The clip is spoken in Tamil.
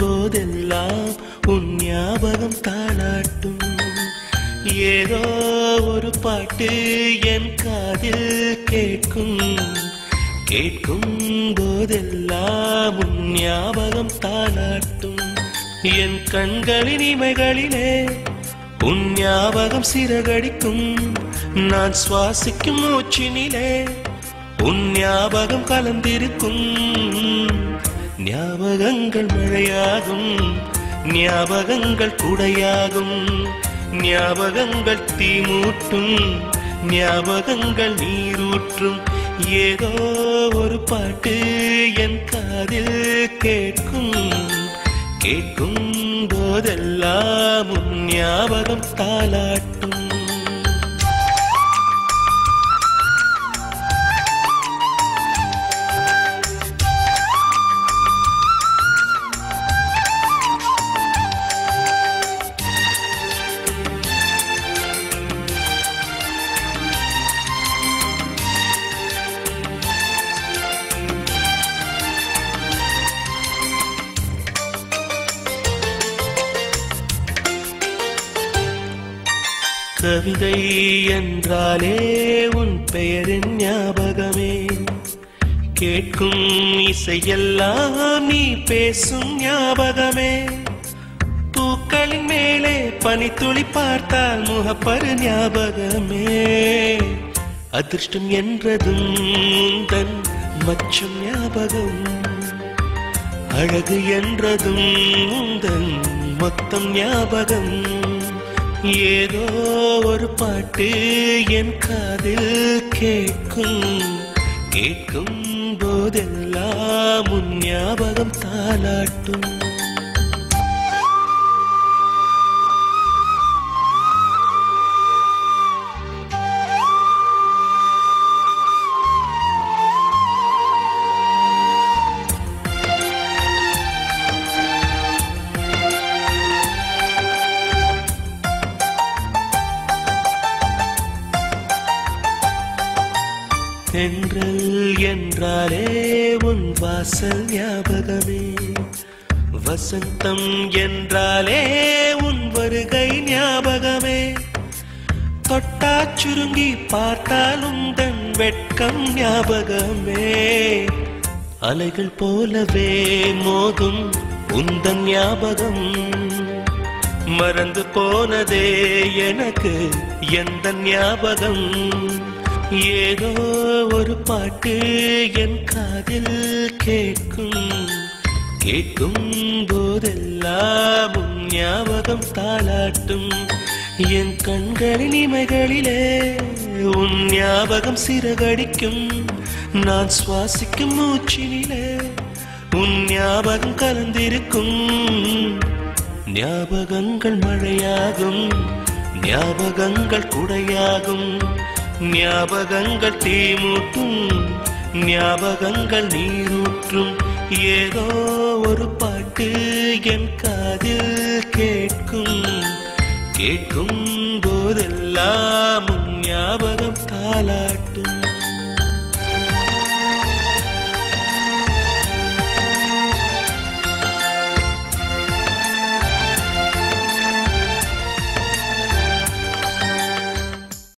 போதெல்லாம் உன் ஞாபகம் தாளாட்டும். ஏதோ ஒரு பாட்டு என் காதில் கேட்கும். கேட்கும் போதெல்லாம் உன் ஞாபகம் தாளாட்டும். என் கண்களின் இமைகளிலே உன் ஞாபகம் சிறகடிக்கும். நான் சுவாசிக்கும் மூச்சினிலே உன் ஞாபகம் கலந்திருக்கும். ஞாபகங்கள் மழையாகும், ஞாபகங்கள் குடையாகும், ஞாபகங்கள் தீமூட்டும், ஞாபகங்கள் நீரூற்றும். ஏதோ ஒரு பாட்டு என் காதில் கேட்கும். கேட்கும் போதெல்லாம் உன் ஞாபகம் தாளாட்டும். கவிதை என்றாலே உன் பெயரின் ஞாபகமே. கேட்கும் இசையெல்லாம் நீ பேசும் ஞாபகமே. பூக்களின் மேலே பனித்துளி பார்த்தால் முகப்பரு ஞாபகமே. அதிர்ஷ்டம் என்றதும் உந்தன் மச்சம் ஞாபகம். அழகு என்றதும் உந்தன் மொத்தம் ஞாபகம். ஏதோ ஒரு பாட்டு என் காதில் கேட்கும். கேட்கும் போதெல்லாம் உன் ஞாபகம் தாளாட்டும். தென்றல் என்றாலே உன் வாசல் ஞாபகமே. வசந்தம் என்றாலே உன் வருகை ஞாபகமே. தொட்டா சுருங்கி பார்த்தால் உந்தன் வெட்கம் ஞாபகமே. அலைகள் போலவே மோதும் உந்தன் ஞாபகம். மறந்து போனதே எனக்கு எந்த ஞாபகம். ஏதோ ஒரு பாட்டு என் காதில் கேட்கும். கேட்கும் போதெல்லாம் உன் ஞாபகம் தாளாட்டும். என் கண்களின் இமைகளிலே உன் ஞாபகம் சிறகடிக்கும். நான் சுவாசிக்கும் மூச்சினிலே உன் ஞாபகம் கலந்திருக்கும். ஞாபகங்கள் மழையாகும், ஞாபகங்கள் குடையாகும், ஞாபகங்கள் தீமூட்டும், ஞாபகங்கள் நீரூற்றும். ஏதோ ஒரு பாட்டு என் காதில் கேட்கும். கேட்கும் போதெல்லாம் உன் ஞாபகம் தாளாட்டும்.